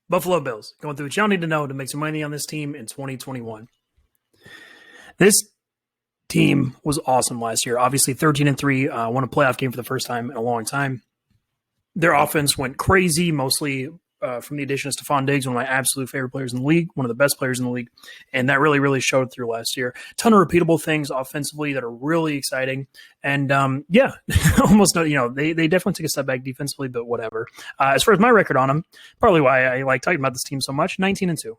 Buffalo Bills, going through what y'all need to know to make some money on this team in 2021. This team was awesome last year. Obviously, 13-3, won a playoff game for the first time in a long time. Their offense went crazy, mostly from the addition of Stephon Diggs, one of my absolute favorite players in the league, one of the best players in the league, and that really, really showed through last year. A ton of repeatable things offensively that are really exciting, and almost they definitely took a step back defensively, but whatever. As far as my record on them, probably why I like talking about this team so much, 19-2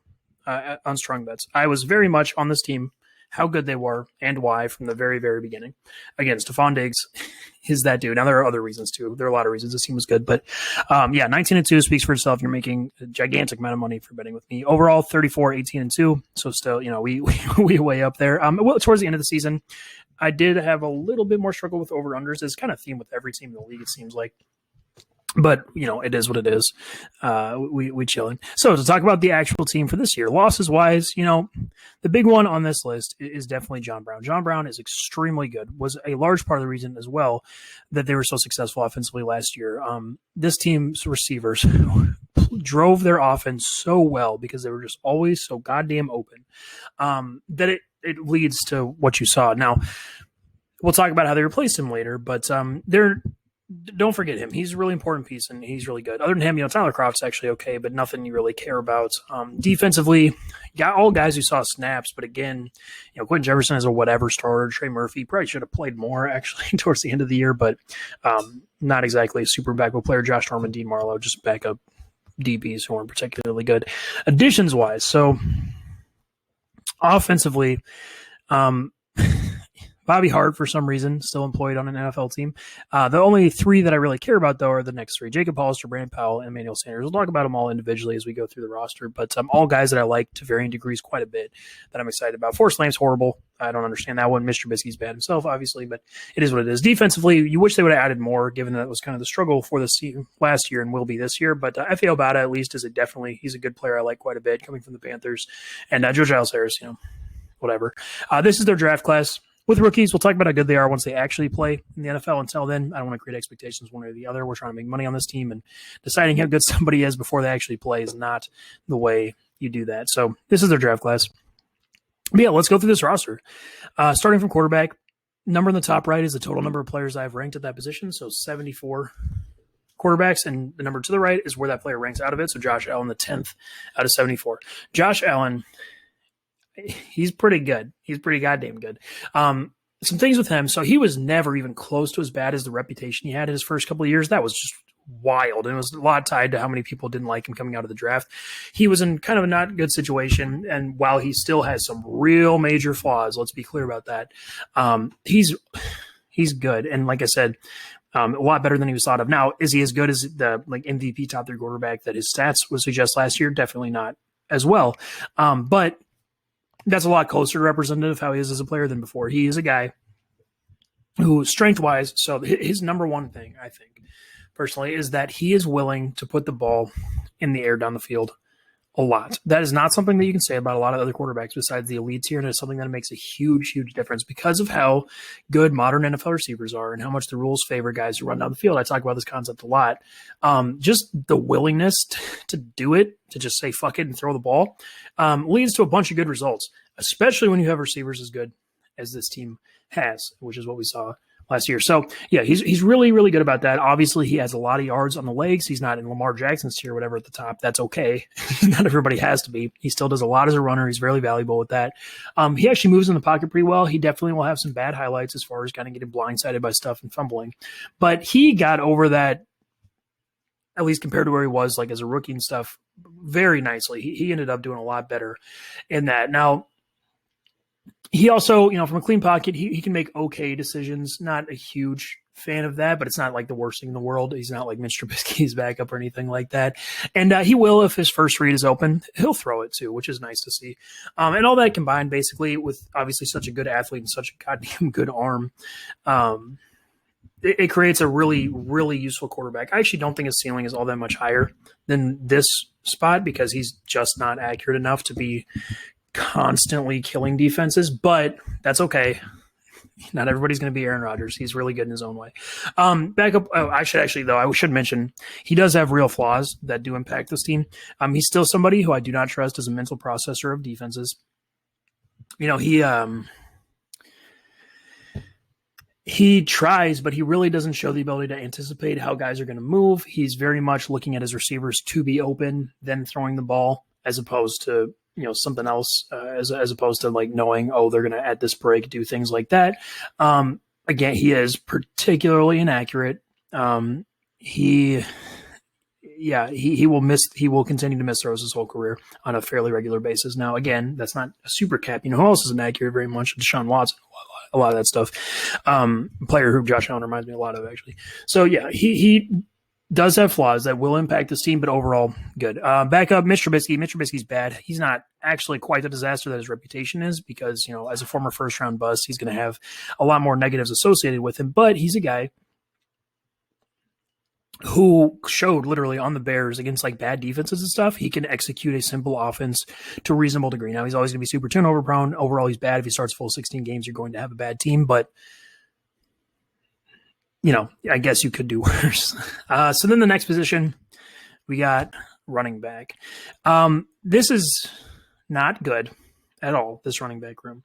on strong bets. I was very much on this team, how good they were and why from the very, very beginning. Again, Stephon Diggs is that dude. Now, there are other reasons, too. There are a lot of reasons this team was good. But, 19-2 speaks for itself. You're making a gigantic amount of money for betting with me. Overall, 34-18-2. So still, we way up there. Towards the end of the season, I did have a little bit more struggle with over-unders. It's kind of a theme with every team in the league, it seems like. But, it is what it is. We chilling. So to talk about the actual team for this year, losses-wise, the big one on this list is definitely John Brown. John Brown is extremely good, was a large part of the reason as well that they were so successful offensively last year. This team's receivers drove their offense so well because they were just always so goddamn open that it leads to what you saw. Now, we'll talk about how they replaced him later, but don't forget him. He's a really important piece, and he's really good. Other than him, Tyler Kroft's actually okay, but nothing you really care about. Defensively, got all guys who saw snaps, but again, Quentin Jefferson is a whatever starter. Trey Murphy probably should have played more, actually, towards the end of the year, but not exactly a super backup player. Josh Norman, Dean Marlowe, just backup DBs who weren't particularly good. Additions-wise, so offensively, Bobby Hart, for some reason, still employed on an NFL team. The only three that I really care about, though, are the next three: Jacob Hollister, Brandon Powell, and Emmanuel Sanders. We'll talk about them all individually as we go through the roster, but all guys that I like to varying degrees quite a bit that I'm excited about. Forrest Lamp's horrible. I don't understand that one. Mr. Biski's bad himself, obviously, but it is what it is. Defensively, you wish they would have added more, given that it was kind of the struggle for this team last year and will be this year, but F.A. Obata, at least, is he's a good player I like quite a bit, coming from the Panthers. And Joe Giles Harris, whatever. This is their draft class. With rookies, we'll talk about how good they are once they actually play in the NFL. Until then, I don't want to create expectations one way or the other. We're trying to make money on this team, and deciding how good somebody is before they actually play is not the way you do that. So this is their draft class. But yeah, let's go through this roster. Starting from quarterback, number in the top right is the total number of players I've ranked at that position, so 74 quarterbacks, and the number to the right is where that player ranks out of it, so Josh Allen, the 10th out of 74. Josh Allen, he's pretty good. He's pretty goddamn good. Some things with him. So he was never even close to as bad as the reputation he had in his first couple of years. That was just wild. And it was a lot tied to how many people didn't like him coming out of the draft. He was in kind of a not good situation. And while he still has some real major flaws, let's be clear about that. He's good. And like I said, a lot better than he was thought of. Now, is he as good as the MVP top 3 quarterback that his stats would suggest last year? Definitely not as well. But that's a lot closer to representative of how he is as a player than before. He is a guy who, strength-wise, so his number one thing, I think, personally, is that he is willing to put the ball in the air down the field a lot. That is not something that you can say about a lot of other quarterbacks besides the elites here, and it's something that makes a huge, huge difference because of how good modern NFL receivers are and how much the rules favor guys who run down the field. I talk about this concept a lot. Just the willingness to do it, to just say fuck it and throw the ball, leads to a bunch of good results, especially when you have receivers as good as this team has, which is what we saw last year. So, yeah, he's really, really good about that. Obviously, he has a lot of yards on the legs. He's not in Lamar Jackson's tier or whatever at the top. That's okay. Not everybody has to be. He still does a lot as a runner. He's very valuable with that. He actually moves in the pocket pretty well. He definitely will have some bad highlights as far as kind of getting blindsided by stuff and fumbling. But he got over that, at least compared to where he was like as a rookie and stuff, very nicely. He ended up doing a lot better in that. Now, he also, from a clean pocket, he can make okay decisions. Not a huge fan of that, but it's not like the worst thing in the world. He's not like Mr. Biski's backup or anything like that. And he will, if his first read is open, he'll throw it too, which is nice to see. And all that combined, basically, with obviously such a good athlete and such a goddamn good arm, it creates a really, really useful quarterback. I actually don't think his ceiling is all that much higher than this spot because he's just not accurate enough to be constantly killing defenses, but that's okay. Not everybody's going to be Aaron Rodgers. He's really good in his own way. Back up. Oh, I should mention he does have real flaws that do impact this team. He's still somebody who I do not trust as a mental processor of defenses. He tries, but he really doesn't show the ability to anticipate how guys are going to move. He's very much looking at his receivers to be open, then throwing the ball, as opposed to something else, as opposed to like knowing, they're going to at this break do things like that. Again, he is particularly inaccurate. He will continue to miss throws his whole career on a fairly regular basis. Now, again, that's not a super cap. Who else is inaccurate very much? Deshaun Watson, a lot of that stuff. Player who Josh Allen reminds me a lot of, actually. So, yeah, he does have flaws that will impact this team, but overall, good. Back up, Mitch Trubisky. Mitch Trubisky's bad. He's not actually quite the disaster that his reputation is because, as a former first-round bust, he's going to have a lot more negatives associated with him, but he's a guy who showed literally on the Bears against like bad defenses and stuff, he can execute a simple offense to a reasonable degree. Now, he's always going to be super turnover prone. Overall, he's bad. If he starts full 16 games, you're going to have a bad team, but I guess you could do worse. So then the next position, we got running back. This is not good at all, this running back room.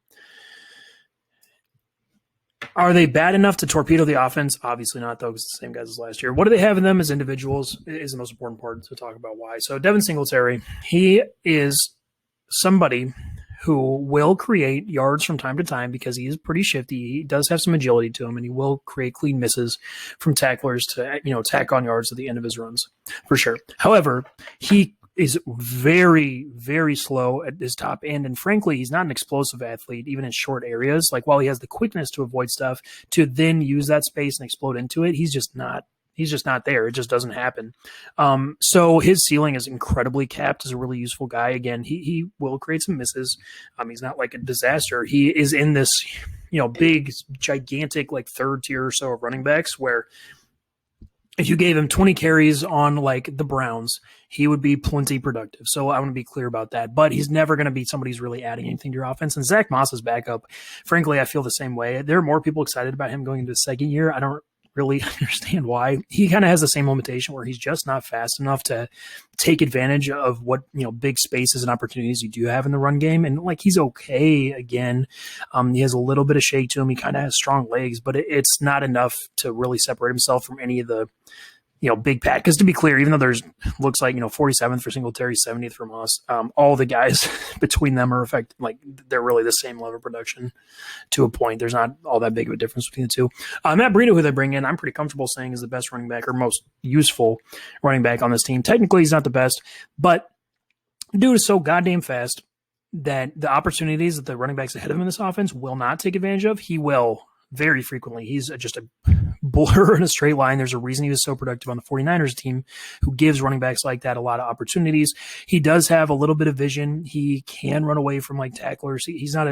Are they bad enough to torpedo the offense? Obviously not, though, because it's the same guys as last year. What do they have in them as individuals is the most important part to talk about why. So Devin Singletary, he is somebody who will create yards from time to time because he is pretty shifty. He does have some agility to him, and he will create clean misses from tacklers to tack on yards at the end of his runs, for sure. However, he is very, very slow at his top end. And frankly, he's not an explosive athlete, even in short areas. Like while he has the quickness to avoid stuff, to then use that space and explode into it, he's just not there. It just doesn't happen. So his ceiling is incredibly capped as a really useful guy. Again, he will create some misses. He's not like a disaster. He is in this, big, gigantic, like third tier or so of running backs where if you gave him 20 carries on like the Browns, he would be plenty productive. So I want to be clear about that. But he's never going to be somebody who's really adding anything to your offense. And Zach Moss's backup, frankly, I feel the same way. There are more people excited about him going into the second year. I don't really understand why. He kind of has the same limitation where he's just not fast enough to take advantage of what, big spaces and opportunities you do have in the run game. And like, he's okay again. He has a little bit of shake to him. He kind of has strong legs, but it's not enough to really separate himself from any of the, big pack. Because to be clear, even though there's looks like 47th for Singletary, 70th for Moss, all the guys between them are they're really the same level of production to a point. There's not all that big of a difference between the two. Matt Breida, who they bring in, I'm pretty comfortable saying is the best running back or most useful running back on this team. Technically, he's not the best, but the dude is so goddamn fast that the opportunities that the running backs ahead of him in this offense will not take advantage of. He will very frequently. He's just a blur in a straight line. There's a reason he was so productive on the 49ers team, who gives running backs like that a lot of opportunities. He does have a little bit of vision. He can run away from tacklers. He's not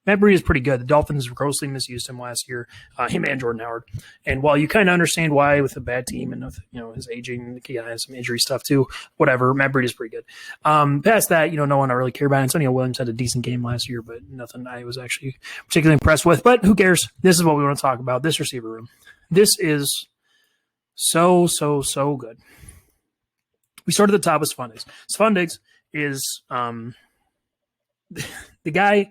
Matt Breida is pretty good. The Dolphins grossly misused him last year, him and Jordan Howard. And while you kind of understand why with a bad team and with his aging, he has some injury stuff too. Whatever, Matt Breida is pretty good. Past that, no one I really care about. Antonio Williams had a decent game last year, but nothing I was actually particularly impressed with. But who cares? This is what we want to talk about. This receiver room. This is so good. We start at the top with Stephon Diggs. Stephon Diggs is the guy.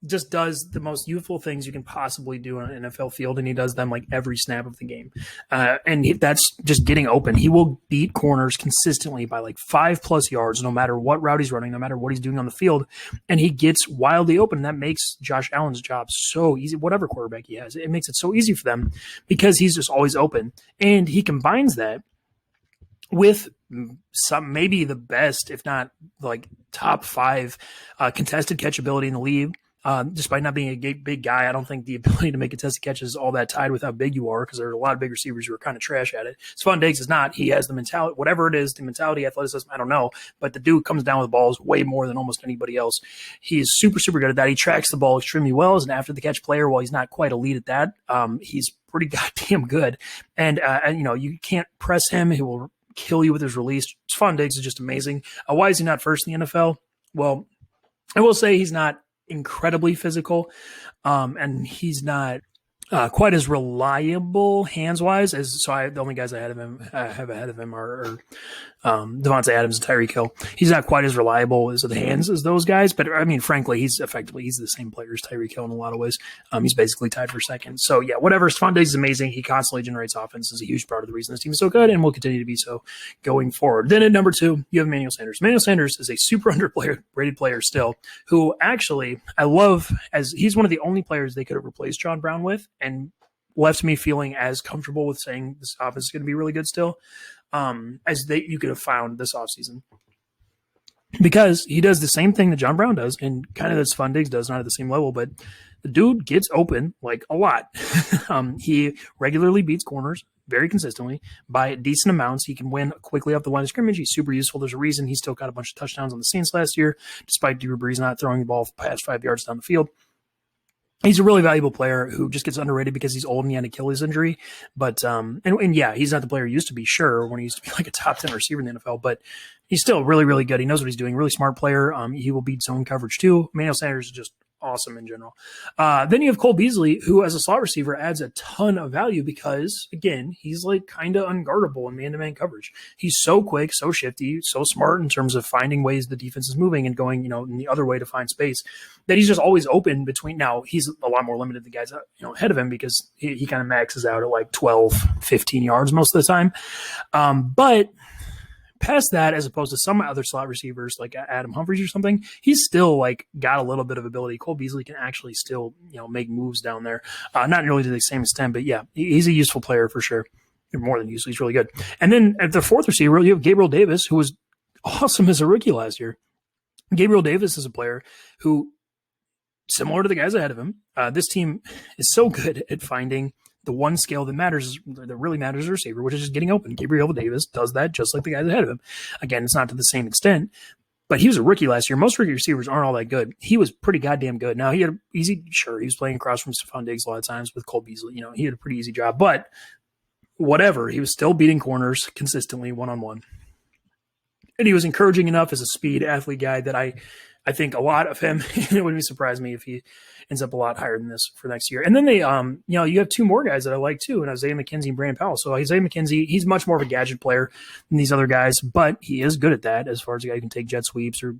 Just does the most youthful things you can possibly do on an NFL field, and he does them every snap of the game. That's just getting open. He will beat corners consistently by 5+ yards, no matter what route he's running, no matter what he's doing on the field, and he gets wildly open. That makes Josh Allen's job so easy. Whatever quarterback he has, it makes it so easy for them because he's just always open, and he combines that with maybe the best, if not top 5 contested catchability in the league. Despite not being a big guy, I don't think the ability to make contested catches is all that tied with how big you are, because there are a lot of big receivers who are kind of trash at it. Stephon Diggs is not. He has the mentality, whatever it is, the mentality, athleticism, I don't know. But the dude comes down with balls way more than almost anybody else. He is super, super good at that. He tracks the ball extremely well as an after-the-catch player. While he's not quite elite at that, he's pretty goddamn good. And you can't press him. He will kill you with his release. Stephon Diggs is just amazing. Why is he not first in the NFL? Well, I will say he's not incredibly physical, and he's not quite as reliable hands-wise as the only guys I have ahead of him are Devontae Adams and Tyreek Hill. He's not quite as reliable as the hands as those guys, but I mean, frankly, he's the same player as Tyreek Hill in a lot of ways. He's basically tied for second. So yeah, whatever. Stephon Diggs is amazing. He constantly generates offense. Is a huge part of the reason this team is so good and will continue to be so going forward. Then at number 2, you have Emmanuel Sanders. Emmanuel Sanders is a super underrated player still, who actually I love, as he's one of the only players they could have replaced John Brown with, and left me feeling as comfortable with saying this offense is going to be really good still as you could have found this offseason. Because he does the same thing that John Brown does, and kind of that Stephon Diggs does, not at the same level, but the dude gets open like a lot. He regularly beats corners very consistently by decent amounts. He can win quickly off the line of scrimmage. He's super useful. There's a reason he still got a bunch of touchdowns on the Saints last year, despite Drew Brees not throwing the ball past 5 yards down the field. He's a really valuable player who just gets underrated because he's old and he had an Achilles injury. But, and yeah, he's not the player he used to be, sure, when he used to be like a top 10 receiver in the NFL, but he's still really, really good. He knows what he's doing. Really smart player. He will beat zone coverage too. Emmanuel Sanders is just awesome in general. Then you have Cole Beasley, who as a slot receiver adds a ton of value because, again, he's like kind of unguardable in man-to-man coverage. He's so quick, so shifty, so smart in terms of finding ways the defense is moving and going, in the other way to find space, that he's just always open between. Now, he's a lot more limited than guys ahead of him because he kind of maxes out at like 12, 15 yards most of the time. But past that, as opposed to some other slot receivers like Adam Humphries or something, he's still like got a little bit of ability. Cole Beasley can actually still make moves down there, not nearly to the same extent, but yeah, he's a useful player for sure. More than useful, he's really good. And then at the 4th receiver, you have Gabriel Davis, who was awesome as a rookie last year. Gabriel Davis is a player who, similar to the guys ahead of him, this team is so good at finding the one skill that really matters as a receiver, which is just getting open. Gabriel Davis does that just like the guys ahead of him. Again, it's not to the same extent, but he was a rookie last year. Most rookie receivers aren't all that good. He was pretty goddamn good. Now, he had he was playing across from Stephon Diggs a lot of times with Cole Beasley. He had a pretty easy job, but whatever. He was still beating corners consistently one-on-one. And he was encouraging enough as a speed athlete guy that I think a lot of him, it wouldn't surprise me if he ends up a lot higher than this for next year. And then they, you have 2 more guys that I like too, and Isaiah McKenzie and Brandon Powell. So Isaiah McKenzie, he's much more of a gadget player than these other guys, but he is good at that as far as a guy who can take jet sweeps or,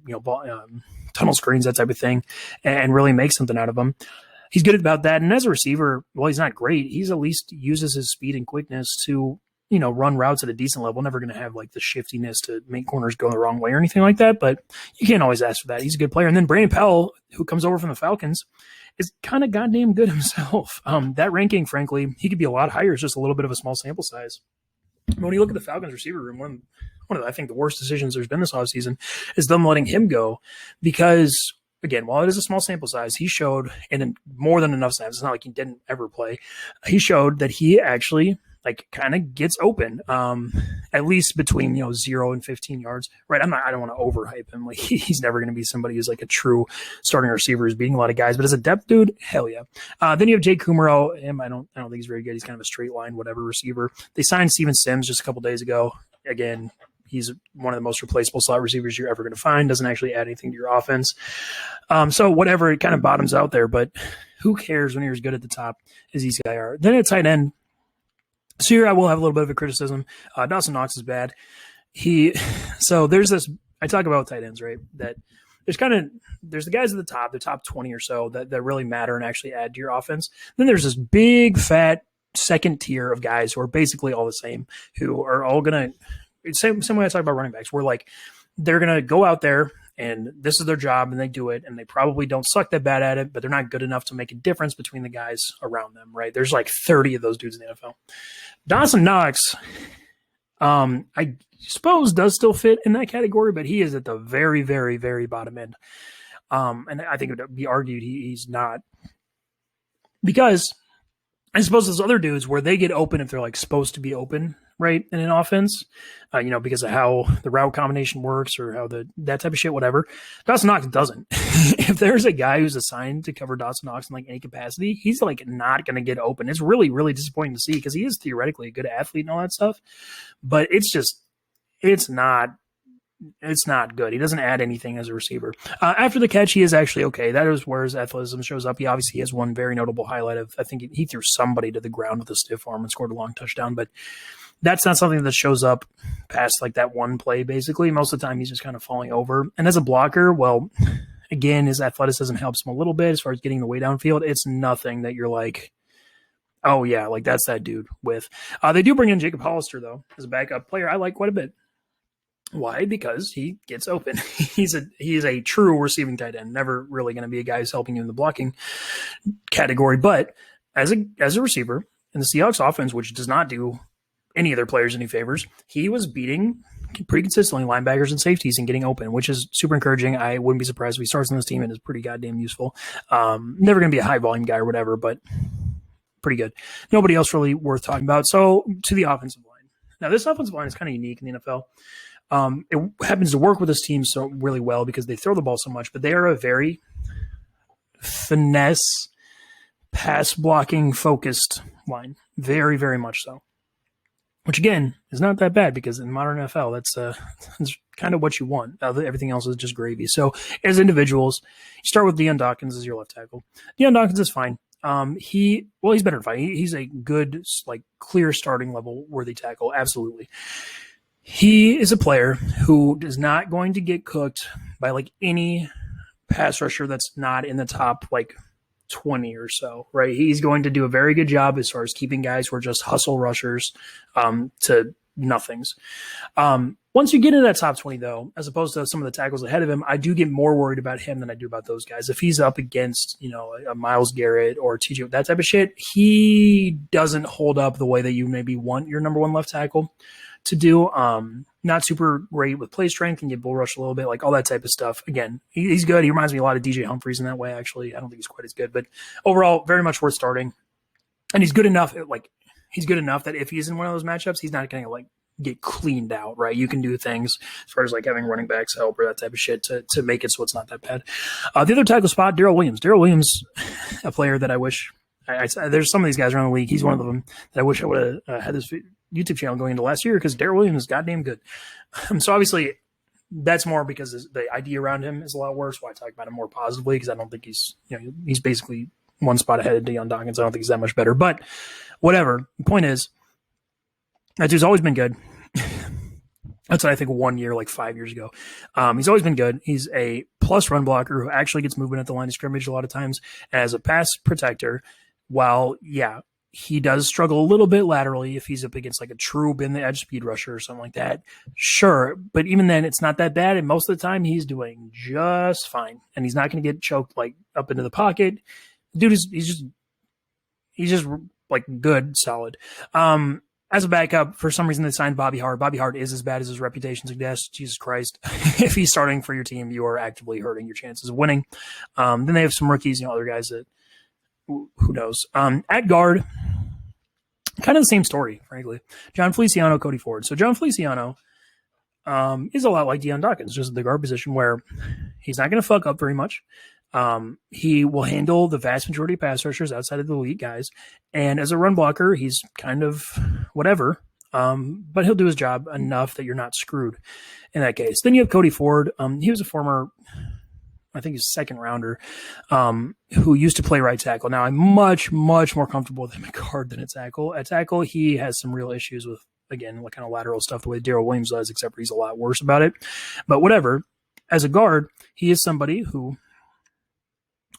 tunnel screens, that type of thing, and really make something out of them. He's good about that. And as a receiver, well, he's not great. He's at least uses his speed and quickness to run routes at a decent level. Never going to have like the shiftiness to make corners go the wrong way or anything like that, but you can't always ask for that. He's a good player. And then Brandon Powell, who comes over from the Falcons, is kind of goddamn good himself. That ranking, frankly, he could be a lot higher. It's just a little bit of a small sample size. When you look at the Falcons receiver room, one of the, I think the worst decisions there's been this offseason is them letting him go because, again, while it is a small sample size, he showed in more than enough snaps. It's not like he didn't ever play. He showed that he actually kind of gets open, at least between 0 and 15 yards. Right? I don't want to overhype him. Like he's never going to be somebody who's like a true starting receiver who's beating a lot of guys. But as a depth dude, hell yeah. Then you have Jake Kumaro. Him, I don't think he's very good. He's kind of a straight line whatever receiver. They signed Steven Sims just a couple days ago. Again, he's one of the most replaceable slot receivers you're ever going to find. Doesn't actually add anything to your offense. So whatever, it kind of bottoms out there. But who cares when you're as good at the top as these guys are? Then at tight end, so here I will have a little bit of a criticism. Dawson Knox is bad. So there's this, I talk about tight ends, right? That there's the guys at the top 20 or so that really matter and actually add to your offense. Then there's this big fat second tier of guys who are basically all the same, who are all going to, same way I talk about running backs, where like they're going to go out there and this is their job and they do it, and they probably don't suck that bad at it, but they're not good enough to make a difference between the guys around them, right? There's like 30 of those dudes in the NFL. Dawson Knox, I suppose does still fit in that category, but he is at the very, very, very bottom end. And I think it would be argued he's not, because I suppose those other dudes where they get open if they're like supposed to be open, right, in an offense, because of how the route combination works or how that type of shit, whatever. Dawson Knox doesn't. If there's a guy who's assigned to cover Dawson Knox in like any capacity, he's like not going to get open. It's really, really disappointing to see because he is theoretically a good athlete and all that stuff, but it's not it's not good. He doesn't add anything as a receiver. After the catch, he is actually okay. That is where his athleticism shows up. He obviously has one very notable highlight of, I think he threw somebody to the ground with a stiff arm and scored a long touchdown, but that's not something that shows up past like that one play, basically. Most of the time, he's just kind of falling over. And as a blocker, well, again, his athleticism helps him a little bit as far as getting the way downfield. It's nothing that you're like, oh, yeah, like that's that dude with. They do bring in Jacob Hollister, though, as a backup player. I like quite a bit. Why? Because he gets open. He is a true receiving tight end. Never really going to be a guy who's helping you in the blocking category. But as a receiver in the Seahawks offense, which does not do any of their players any favors, he was beating pretty consistently linebackers and safeties and getting open, which is super encouraging. I wouldn't be surprised if he starts on this team and is pretty goddamn useful. Never going to be a high volume guy or whatever, but pretty good. Nobody else really worth talking about. So to the offensive line. Now this offensive line is kind of unique in the NFL. It happens to work with this team so really well because they throw the ball so much, but they are a very finesse, pass blocking focused line. Very, very much so. Which again is not that bad because in modern NFL, that's kind of what you want. Everything else is just gravy. So as individuals, you start with Deon Dawkins as your left tackle. Deon Dawkins is fine. He's better than fine. He's a good, like clear starting level worthy tackle. Absolutely. He is a player who is not going to get cooked by like any pass rusher that's not in the top like 20 or so, right? He's going to do a very good job as far as keeping guys who are just hustle rushers to nothings. Once you get into that top 20, though, as opposed to some of the tackles ahead of him, I do get more worried about him than I do about those guys. If he's up against, a Myles Garrett or TJ, that type of shit, he doesn't hold up the way that you maybe want your number one left tackle to do. Not super great with play strength and get bull rush a little bit, like all that type of stuff. Again, he's good. He reminds me a lot of DJ Humphries in that way, actually. I don't think he's quite as good, but overall, very much worth starting. And he's good enough that if he's in one of those matchups, he's not going to like get cleaned out, right? You can do things as far as like having running backs help or that type of shit to make it so it's not that bad. The other tackle spot, Daryl Williams. Daryl Williams, a player that I wish there's some of these guys around the league. He's one of them that I wish I would have had this YouTube channel going into last year because Daryl Williams is goddamn good. So obviously that's more because the idea around him is a lot worse. Why I talk about him more positively because I don't think he's basically one spot ahead of Deon Dawkins. I don't think he's that much better, but whatever. The point is that dude's always been good. That's what I think 1 year, like 5 years ago. He's always been good. He's a plus run blocker who actually gets movement at the line of scrimmage a lot of times. And as a pass protector, while, yeah, he does struggle a little bit laterally if he's up against like a true bin the edge speed rusher or something like that. Sure. But even then it's not that bad. And most of the time he's doing just fine. And he's not going to get choked like up into the pocket. Dude he's just like good, solid. As a backup, for some reason they signed Bobby Hart. Bobby Hart is as bad as his reputation suggests. Jesus Christ. If he's starting for your team, you are actively hurting your chances of winning. Then they have some rookies, other guys that who knows. At guard, kind of the same story, frankly. John Feliciano, Cody Ford. So John Feliciano is a lot like Deon Dawkins, just the guard position where he's not going to fuck up very much. He will handle the vast majority of pass rushers outside of the elite guys. And as a run blocker, he's kind of whatever. But he'll do his job enough that you're not screwed in that case. Then you have Cody Ford. He was a former, I think he's second rounder, who used to play right tackle. Now I'm much, much more comfortable with him at guard than at tackle. At tackle, he has some real issues with, again, what kind of lateral stuff the way Daryl Williams does, except for he's a lot worse about it. But as a guard, he is somebody who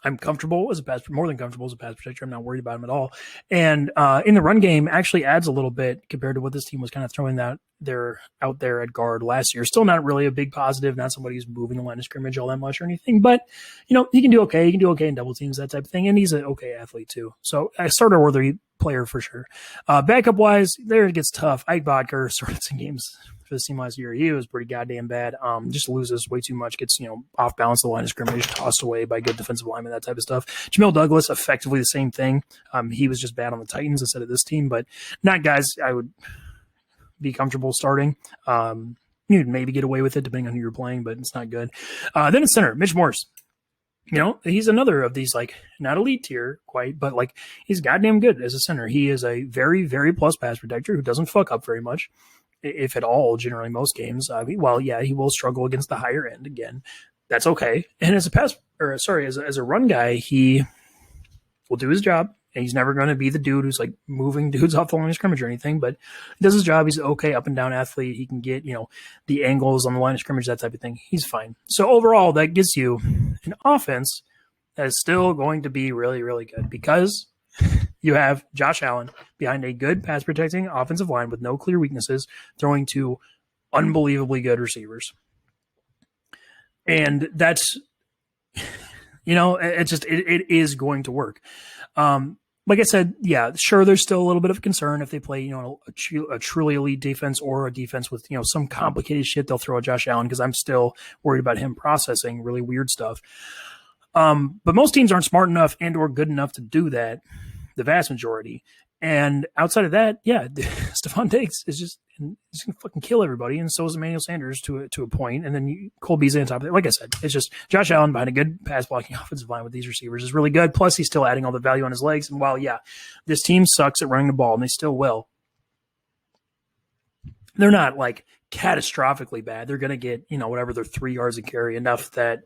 I'm comfortable as more than comfortable as a pass protector. I'm not worried about him at all. And in the run game, actually adds a little bit compared to what this team was kind of throwing out there at guard last year. Still not really a big positive, not somebody who's moving the line of scrimmage all that much or anything, but he can do okay. He can do okay in double teams, that type of thing. And he's an okay athlete too. So a starter worthy player for sure. Backup wise, there it gets tough. Ike Bodker started some games for the team last year. He was pretty goddamn bad. Just loses way too much, gets, off balance the line of scrimmage, tossed away by good defensive linemen, that type of stuff. Jamil Douglas, effectively the same thing. He was just bad on the Titans instead of this team, but not guys I would be comfortable starting. You'd maybe get away with it depending on who you're playing, but it's not good. Then at center, Mitch Morse. He's another of these, like, not elite tier quite, but like he's goddamn good as a center. He is a very, very plus pass protector who doesn't fuck up very much. if at all, generally most games. He will struggle against the higher end again. That's okay. And as a run guy, he will do his job. And he's never going to be the dude who's like moving dudes off the line of scrimmage or anything, but he does his job. He's an okay up and down athlete. He can get, the angles on the line of scrimmage, that type of thing. He's fine. So overall, that gives you an offense that is still going to be really, really good because you have Josh Allen behind a good pass protecting offensive line with no clear weaknesses, throwing to unbelievably good receivers. And that's, it is going to work. Like I said, yeah, sure, there's still a little bit of concern if they play, a truly elite defense or a defense with, some complicated shit they'll throw at Josh Allen because I'm still worried about him processing really weird stuff. But most teams aren't smart enough and or good enough to do that, the vast majority. And outside of that, yeah, Stephon Diggs is just going to fucking kill everybody, and so is Emmanuel Sanders to a point, and then Cole Beasley on top of it. Like I said, it's just Josh Allen behind a good pass-blocking offensive line with these receivers is really good, plus he's still adding all the value on his legs. And while, yeah, this team sucks at running the ball, and they still will, they're not, like, catastrophically bad. They're going to get, whatever their 3 yards of carry, enough that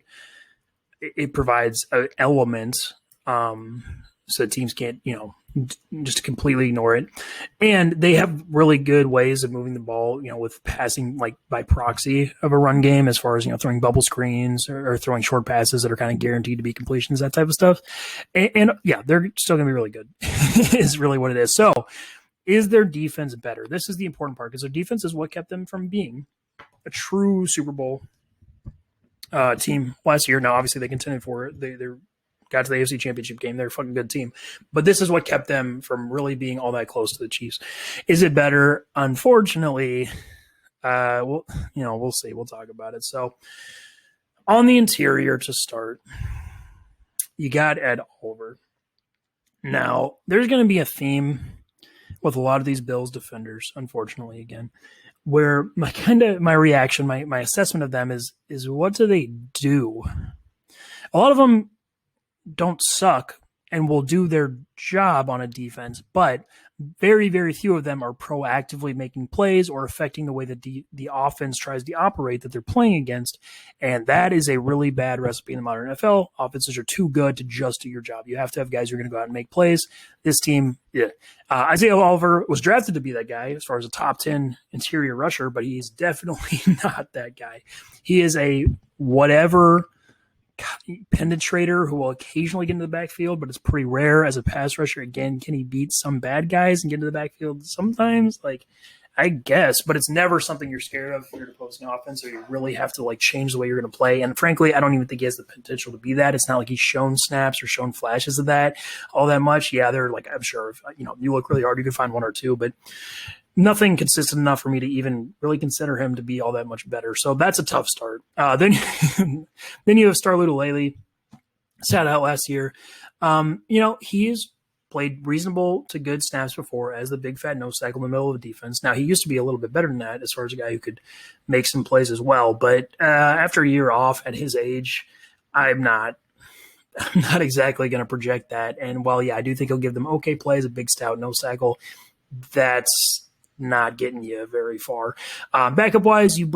it provides an element so teams can't, just completely ignore it. And they have really good ways of moving the ball, with passing like by proxy of a run game, as far as, throwing bubble screens or throwing short passes that are kind of guaranteed to be completions, that type of stuff. And yeah, they're still going to be really good is really what it is. So is their defense better? This is the important part, because their defense is what kept them from being a true Super Bowl team last year. Now, obviously they contended for it. They're got to the AFC Championship game. They're a fucking good team. But this is what kept them from really being all that close to the Chiefs. Is it better? Unfortunately, we'll see. We'll talk about it. So on the interior to start, you got Ed Oliver. Now, there's going to be a theme with a lot of these Bills defenders, unfortunately, again, where my reaction, my assessment of them is what do they do? A lot of them don't suck and will do their job on a defense, but very, very few of them are proactively making plays or affecting the way that the offense tries to operate that they're playing against. And that is a really bad recipe in the modern NFL. Offenses are too good to just do your job. You have to have guys who are going to go out and make plays. This team, yeah. Isaiah Oliver was drafted to be that guy as far as a top 10 interior rusher, but he's definitely not that guy. He is a whatever penetrator who will occasionally get into the backfield, but it's pretty rare as a pass rusher. Again, can he beat some bad guys and get into the backfield? Sometimes, I guess, but it's never something you're scared of if you're opposing offense, or you really have to change the way you're going to play. And frankly, I don't even think he has the potential to be that. It's not like he's shown snaps or shown flashes of that all that much. Yeah, they're I'm sure if you look really hard, you can find one or two, but nothing consistent enough for me to even really consider him to be all that much better. So that's a tough start. Then you have Star Lutulele, sat out last year. He's played reasonable to good snaps before as the big fat nose tackle in the middle of the defense. Now, he used to be a little bit better than that as far as a guy who could make some plays as well. But after a year off at his age, I'm not exactly going to project that. And while, yeah, I do think he'll give them okay plays, a big stout nose tackle, that's not getting you very far. Backup wise, you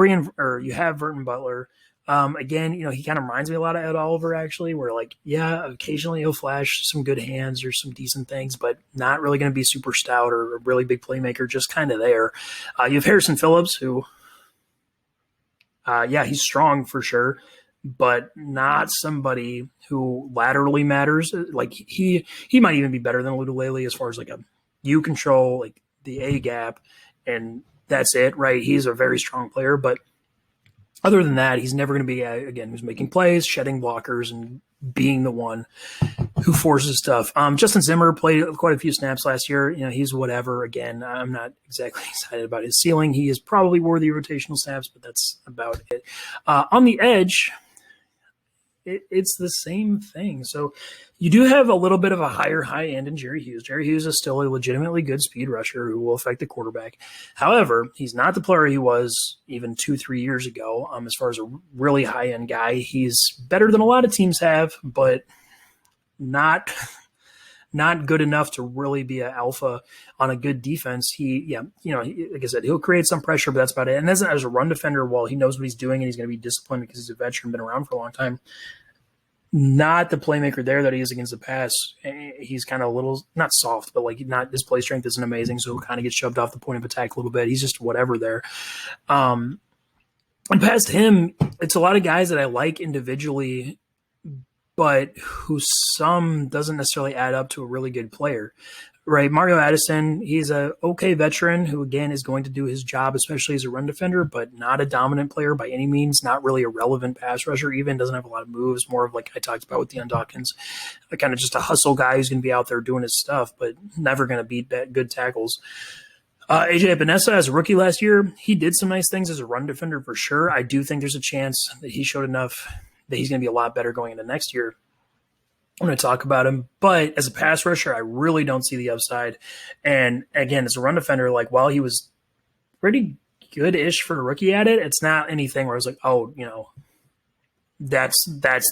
have Burton Butler. Again, he kind of reminds me a lot of Ed Oliver, actually, where occasionally he'll flash some good hands or some decent things, but not really going to be super stout or a really big playmaker, just kind of there. You have Harrison Phillips, who, he's strong for sure, but not somebody who laterally matters. He might even be better than Lutulele as far as you control the A gap, and that's it, right? He's a very strong player, but other than that, he's never going to be again who's making plays, shedding blockers, and being the one who forces stuff. Justin Zimmer played quite a few snaps last year. He's whatever. Again, I'm not exactly excited about his ceiling. He is probably worthy of rotational snaps, but that's about it. On the edge, it's the same thing. So you do have a little bit of a high end in Jerry Hughes. Jerry Hughes is still a legitimately good speed rusher who will affect the quarterback. However, he's not the player he was even 2-3 years ago. As far as a really high-end guy, he's better than a lot of teams have, but not not good enough to really be an alpha on a good defense. Like I said, he'll create some pressure, but that's about it. And as a run defender, well, he knows what he's doing and he's going to be disciplined because he's a veteran, been around for a long time. Not the playmaker there that he is against the pass. He's kind of a little, not soft, but like not, his play strength isn't amazing, so he'll kind of get shoved off the point of attack a little bit. He's just whatever there. And past him, it's a lot of guys that I like individually, but who some doesn't necessarily add up to a really good player. Right, Mario Addison, he's a okay veteran who, again, is going to do his job, especially as a run defender, but not a dominant player by any means, not really a relevant pass rusher even, doesn't have a lot of moves, more of like I talked about with Deon Dawkins, kind of just a hustle guy who's going to be out there doing his stuff, but never going to beat good tackles. AJ Vanessa, as a rookie last year, he did some nice things as a run defender for sure. I do think there's a chance that he showed enough that he's going to be a lot better going into next year. I'm going to talk about him, but as a pass rusher, I really don't see the upside. And again, as a run defender, like while he was pretty good-ish for a rookie at it, it's not anything where I was like, oh, that's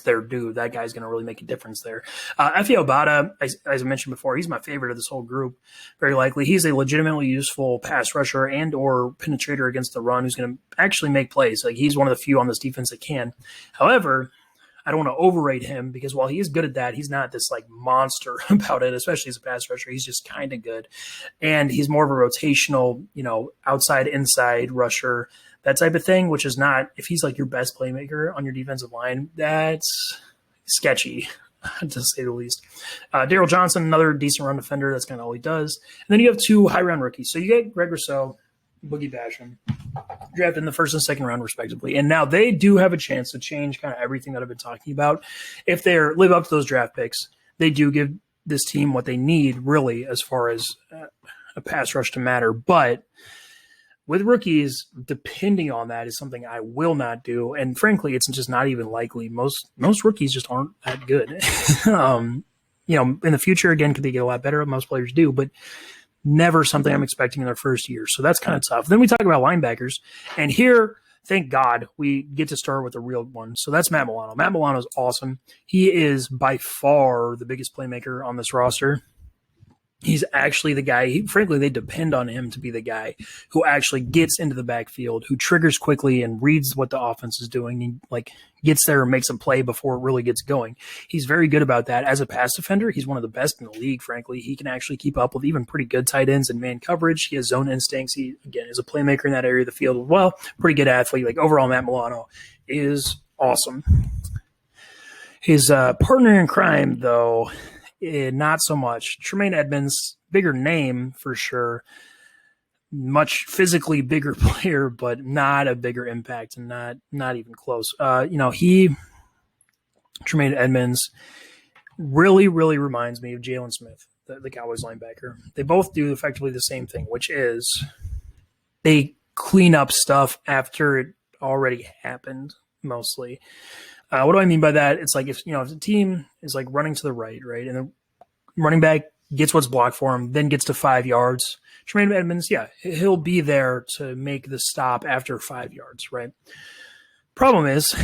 their dude. That guy's going to really make a difference there. Efe Obada, as I mentioned before, he's my favorite of this whole group. Very likely, he's a legitimately useful pass rusher and or penetrator against the run who's going to actually make plays. Like he's one of the few on this defense that can. However, I don't want to overrate him because while he is good at that, he's not this like monster about it, especially as a pass rusher. He's just kind of good. And he's more of a rotational, outside, inside rusher, that type of thing, which is not, if he's like your best playmaker on your defensive line, that's sketchy, to say the least. Daryl Johnson, another decent run defender. That's kind of all he does. And then you have two high-round rookies. So you get Greg Rousseau, Boogie Basham, drafted in the first and second round, respectively. And now they do have a chance to change kind of everything that I've been talking about. If they live up to those draft picks, they do give this team what they need, really, as far as a pass rush to matter. But with rookies, depending on that is something I will not do. And frankly, it's just not even likely. Most rookies just aren't that good. In the future, again, could they get a lot better? Most players do, but never something I'm expecting in their first year. So that's kind of tough. Then we talk about linebackers. And here, thank God, we get to start with a real one. So that's Matt Milano. Matt Milano is awesome. He is by far the biggest playmaker on this roster. He's actually the guy, frankly, they depend on him to be the guy who actually gets into the backfield, who triggers quickly and reads what the offense is doing. He gets there and makes a play before it really gets going. He's very good about that. As a pass defender, he's one of the best in the league, frankly. He can actually keep up with even pretty good tight ends and man coverage. He has zone instincts. He, again, is a playmaker in that area of the field. Well, pretty good athlete. Like overall, Matt Milano is awesome. His partner in crime, though, not so much. Tremaine Edmonds, bigger name for sure, much physically bigger player, but not a bigger impact and not even close. Tremaine Edmonds really, really reminds me of Jalen Smith, the Cowboys linebacker. They both do effectively the same thing, which is they clean up stuff after it already happened, mostly. What do I mean by that? It's like if the team is like running to the right, and the running back gets what's blocked for him, then gets to 5 yards. Tremaine Edmonds, he'll be there to make the stop after 5 yards, right? Problem is,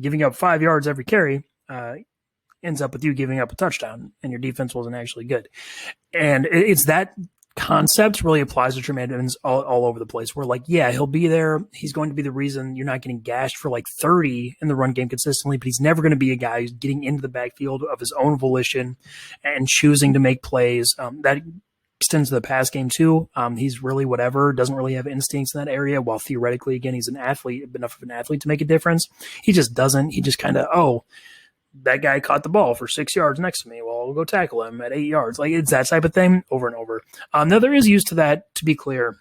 giving up 5 yards every carry ends up with you giving up a touchdown, and your defense wasn't actually good. And it's that concept really applies to Tremaine Edmonds all over the place. Where he'll be there. He's going to be the reason you're not getting gashed for 30 in the run game consistently, but he's never going to be a guy who's getting into the backfield of his own volition and choosing to make plays. That extends to the pass game too. He's really whatever, doesn't really have instincts in that area, while theoretically, again, he's an athlete, enough of an athlete to make a difference. He just doesn't. He just kind of, that guy caught the ball for 6 yards next to me. Well, we'll go tackle him at 8 yards. It's that type of thing over and over. Now, there is use to that, to be clear.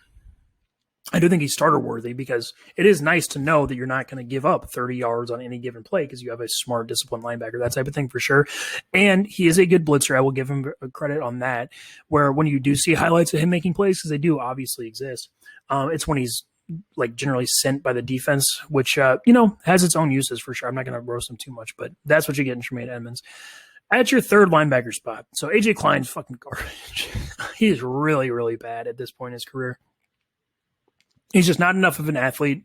I do think he's starter worthy because it is nice to know that you're not going to give up 30 yards on any given play because you have a smart, disciplined linebacker, that type of thing for sure. And he is a good blitzer. I will give him credit on that, where when you do see highlights of him making plays, because they do obviously exist, it's when he's generally sent by the defense, which, has its own uses for sure. I'm not going to roast him too much, but that's what you get in Tremaine Edmonds. At your third linebacker spot. So AJ Klein's fucking garbage. He's really, really bad at this point in his career. He's just not enough of an athlete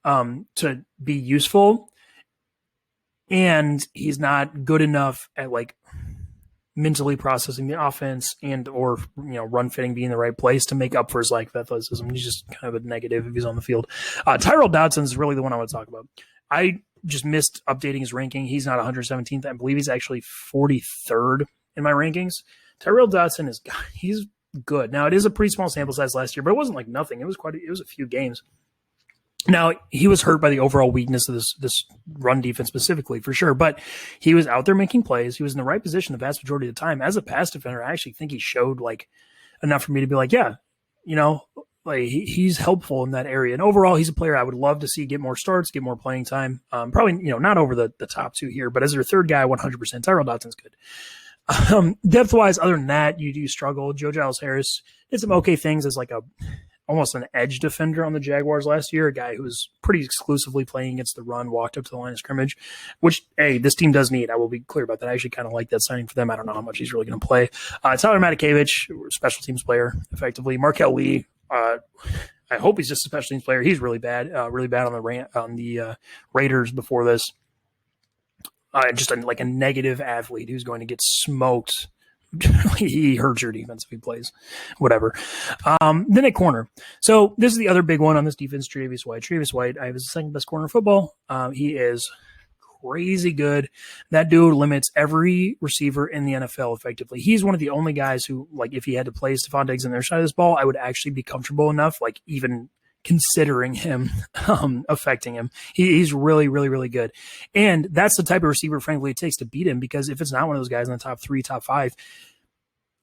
to be useful. And he's not good enough at mentally processing the offense and or run fitting, being in the right place to make up for his lack of athleticism. He's just kind of a negative if he's on the field. Tyrell Dodson is really the one I want to talk about. I just missed updating his ranking. He's not 117th. I believe he's actually 43rd in my rankings. Tyrell Dodson he's good. Now, it is a pretty small sample size last year, but it wasn't like nothing. It was a few games. Now, he was hurt by the overall weakness of this run defense specifically, for sure, but he was out there making plays. He was in the right position the vast majority of the time. As a pass defender, I actually think he showed like enough for me to be like, yeah, like he's helpful in that area. And overall, he's a player I would love to see get more starts, get more playing time. Probably, not over the top two here, but as your third guy, 100%, Tyrell Dodson's good. Depth-wise, other than that, you do struggle. Joe Giles-Harris did some okay things as like almost an edge defender on the Jaguars last year, a guy who was pretty exclusively playing against the run, walked up to the line of scrimmage, which, hey, this team does need. I will be clear about that. I actually kind of like that signing for them. I don't know how much he's really going to play. Tyler Matakievich, special teams player, effectively. Markel Lee, I hope he's just a special teams player. He's really bad on the Raiders before this. Just like a negative athlete who's going to get smoked. He hurts your defense if he plays, whatever. Then at corner. So this is the other big one on this defense, Tre'Davious White. Tre'Davious White, I have his second best corner in football. He is crazy good. That dude limits every receiver in the NFL effectively. He's one of the only guys who, like, if he had to play Stephon Diggs on their side of this ball, I would actually be comfortable enough, like, even considering him affecting him. He's really, really, really good. And that's the type of receiver, frankly, it takes to beat him, because if it's not one of those guys in the top 3, top 5,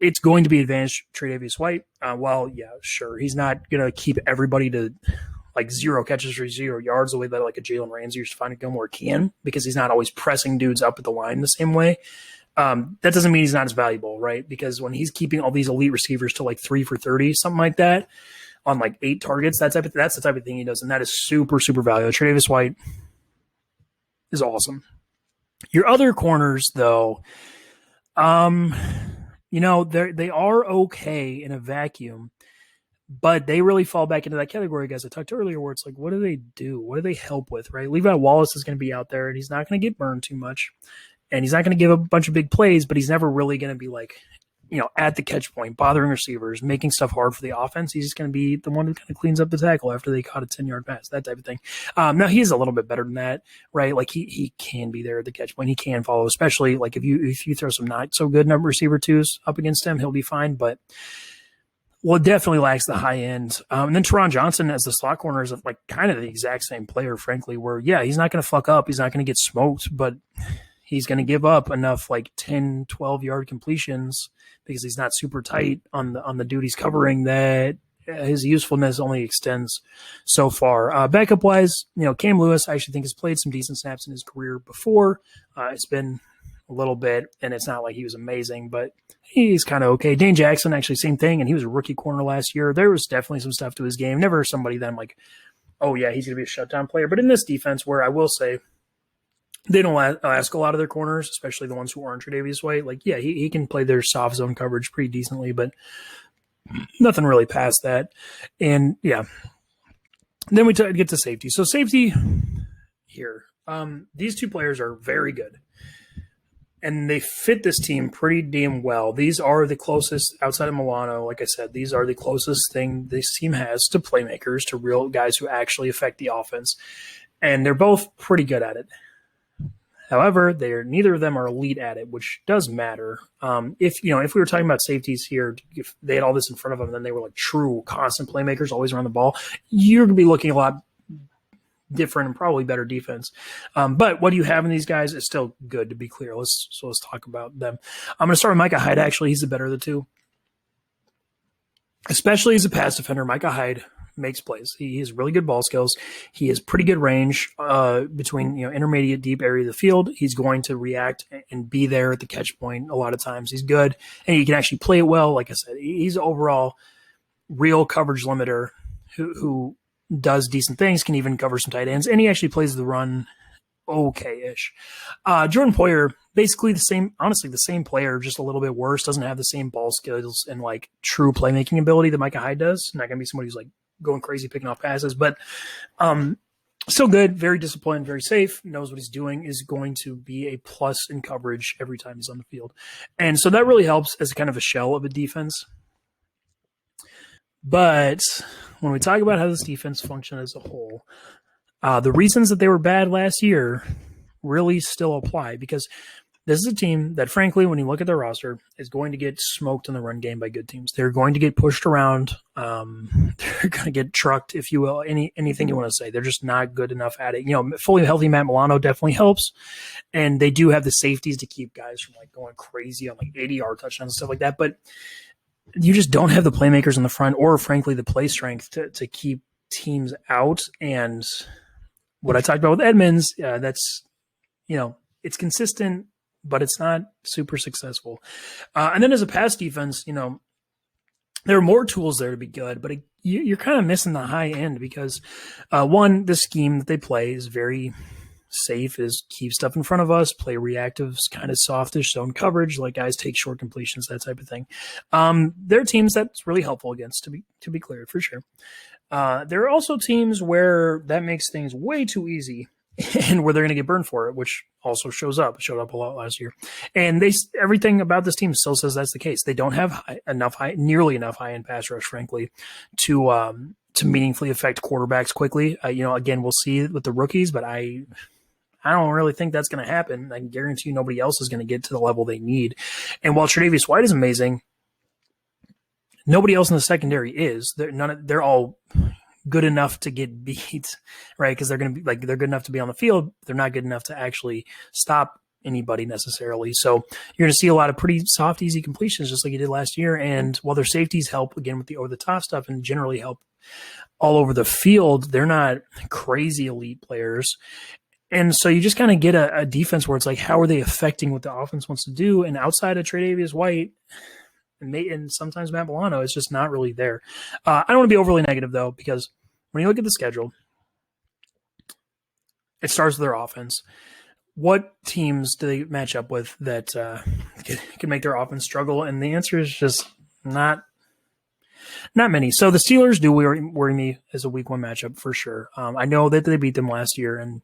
it's going to be advantage Tre'Davious White. Well, yeah, sure. He's not going to keep everybody to like 0 catches for 0 yards the way that like a Jalen Ramsey or Stephon Gilmore can, because he's not always pressing dudes up at the line the same way. That doesn't mean he's not as valuable, right? Because when he's keeping all these elite receivers to like 3 for 30, something like that, on like 8 targets, that's the type of thing he does, and that is super, super valuable. Tre'Davious White is awesome. Your other corners, though, they are okay in a vacuum, but they really fall back into that category, guys I talked to earlier, where it's like, what do they do? What do they help with, right? Levi Wallace is going to be out there, and he's not going to get burned too much, and he's not going to give a bunch of big plays, but he's never really going to be like, at the catch point, bothering receivers, making stuff hard for the offense. He's just going to be the one who kind of cleans up the tackle after they caught a 10-yard pass, that type of thing. Now, he's a little bit better than that, right? Like, he can be there at the catch point. He can follow, especially like if you throw some not so good number receiver twos up against him, he'll be fine. But, well, it definitely lacks the high end. And then Tyrone Johnson as the slot corner is like kind of the exact same player, frankly, where, yeah, he's not going to fuck up. He's not going to get smoked, but he's going to give up enough like 10, 12-yard completions because he's not super tight on the dude he's covering, that his usefulness only extends so far. Backup-wise, Cam Lewis, I actually think, has played some decent snaps in his career before. It's been a little bit, and it's not like he was amazing, but he's kind of okay. Dane Jackson, actually, same thing, and he was a rookie corner last year. There was definitely some stuff to his game. Never somebody that I'm like, oh, yeah, he's going to be a shutdown player. But in this defense, where I will say, they don't ask a lot of their corners, especially the ones who aren't Tre'Davious White. Like, yeah, he can play their soft zone coverage pretty decently, but nothing really past that. And, yeah. Then we get to safety. So safety here. These two players are very good, and they fit this team pretty damn well. These are the closest, outside of Milano, like I said, these are the closest thing this team has to playmakers, to real guys who actually affect the offense. And they're both pretty good at it. However, neither of them are elite at it, which does matter. If we were talking about safeties here, if they had all this in front of them and then they were like true constant playmakers, always around the ball, you're going to be looking a lot different and probably better defense. But what do you have in these guys is still good, to be clear. Let's talk about them. I'm going to start with Micah Hyde. Actually, he's the better of the two. Especially as a pass defender, Micah Hyde makes plays. He has really good ball skills. He has pretty good range between intermediate, deep area of the field. He's going to react and be there at the catch point a lot of times. He's good, and he can actually play it well. Like I said, he's overall real coverage limiter who does decent things, can even cover some tight ends, and he actually plays the run okay-ish. Jordan Poyer, basically the same player, just a little bit worse, doesn't have the same ball skills and like true playmaking ability that Micah Hyde does. Not going to be somebody who's like going crazy picking off passes, but Still good, very disciplined, very safe, knows what he's doing, is going to be a plus in coverage every time he's on the field. And so that really helps as kind of a shell of a defense. But when we talk about how this defense functioned as a whole, the reasons that they were bad last year really still apply, because this is a team that, frankly, when you look at their roster, is going to get smoked in the run game by good teams. They're going to get pushed around. They're going to get trucked, if you will, anything you want to say. They're just not good enough at it. Fully healthy Matt Milano definitely helps, and they do have the safeties to keep guys from going crazy on 80-yard touchdowns and stuff like that. But you just don't have the playmakers in the front, or frankly the play strength to keep teams out. And what I talked about with Edmonds, that's it's consistent, but it's not super successful. And then as a pass defense, there are more tools there to be good, but you're kind of missing the high end, because one, the scheme that they play is very safe, is keep stuff in front of us, play reactives, kind of softish zone coverage, like guys take short completions, that type of thing. There are teams that's really helpful against, to be clear, for sure. There are also teams where that makes things way too easy, and where they're going to get burned for it, which also showed up a lot last year. And everything about this team still says that's the case. They don't have nearly enough high-end pass rush, frankly, to meaningfully affect quarterbacks quickly. Again, we'll see with the rookies, but I don't really think that's going to happen. I can guarantee you nobody else is going to get to the level they need. And while Tre'Davious White is amazing, nobody else in the secondary is. They're all good enough to get beat, right? Because they're going to be they're good enough to be on the field. They're not good enough to actually stop anybody necessarily. So you're going to see a lot of pretty soft, easy completions, just like you did last year. And while their safeties help again with the over-the-top stuff and generally help all over the field, they're not crazy elite players. And so you just kind of get a defense where it's how are they affecting what the offense wants to do? And outside of Tre'Davious White and sometimes Matt Milano, it's just not really there. I don't want to be overly negative, though, because when you look at the schedule, it starts with their offense. What teams do they match up with that can make their offense struggle? And the answer is just not many. So the Steelers do worry me as a week one matchup for sure. I know that they beat them last year, and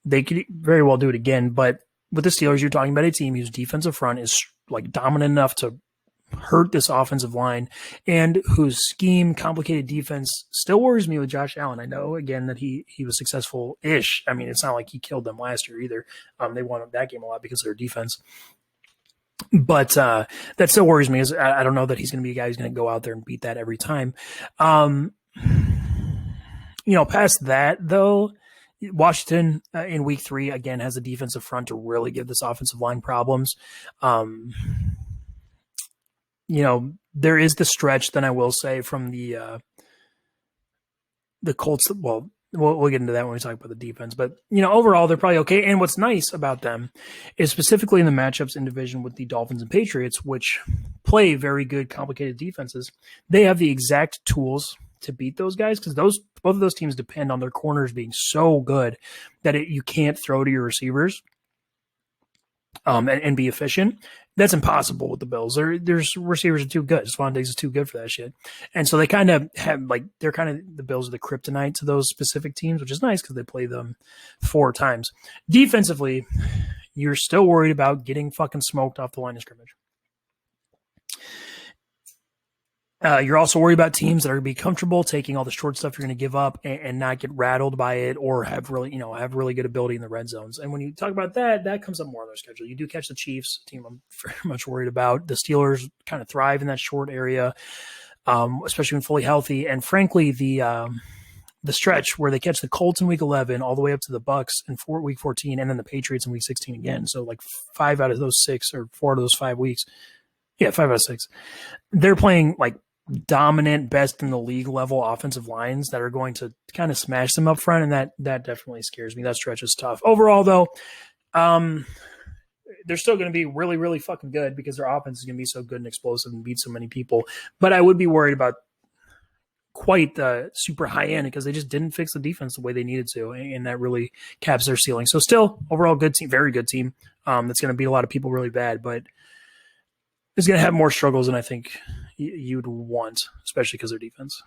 they could very well do it again. But with the Steelers, you're talking about a team whose defensive front is dominant enough to hurt this offensive line, and whose scheme, complicated defense still worries me with Josh Allen. I know, again, that he was successful-ish. I mean, it's not like he killed them last year either. They won that game a lot because of their defense. But that still worries me. I don't know that he's going to be a guy who's going to go out there and beat that every time. Past that, though, Washington in week 3, again, has a defensive front to really give this offensive line problems. There is the stretch, then I will say, from the Colts. Well, we'll get into that when we talk about the defense. But, overall, they're probably okay. And what's nice about them is specifically in the matchups in division with the Dolphins and Patriots, which play very good, complicated defenses, they have the exact tools to beat those guys, because both of those teams depend on their corners being so good that you can't throw to your receivers and be efficient. That's impossible with the Bills. There's receivers are too good. Stephon Diggs is too good for that shit. And so they kind of have the Bills are the kryptonite to those specific teams, which is nice because they play them 4 times. Defensively, you're still worried about getting fucking smoked off the line of scrimmage. You're also worried about teams that are going to be comfortable taking all the short stuff you're going to give up and not get rattled by it, or have really good ability in the red zones. And when you talk about that comes up more on their schedule. You do catch the Chiefs, a team I'm very much worried about. The Steelers kind of thrive in that short area, especially when fully healthy. And frankly, the stretch where they catch the Colts in week 11 all the way up to the Bucks in week 14, and then the Patriots in week 16 again. So 5 out of those 6 or 4 out of those 5 weeks. Yeah, 5 out of 6. They're playing dominant, best in the league level offensive lines that are going to kind of smash them up front, and that definitely scares me. That stretch is tough. Overall, though, they're still going to be really, really fucking good because their offense is going to be so good and explosive and beat so many people. But I would be worried about quite the super high end because they just didn't fix the defense the way they needed to, and that really caps their ceiling. So still, overall, good team, very good team. That's going to beat a lot of people really bad, but is going to have more struggles than I think you'd want, especially because of their defense.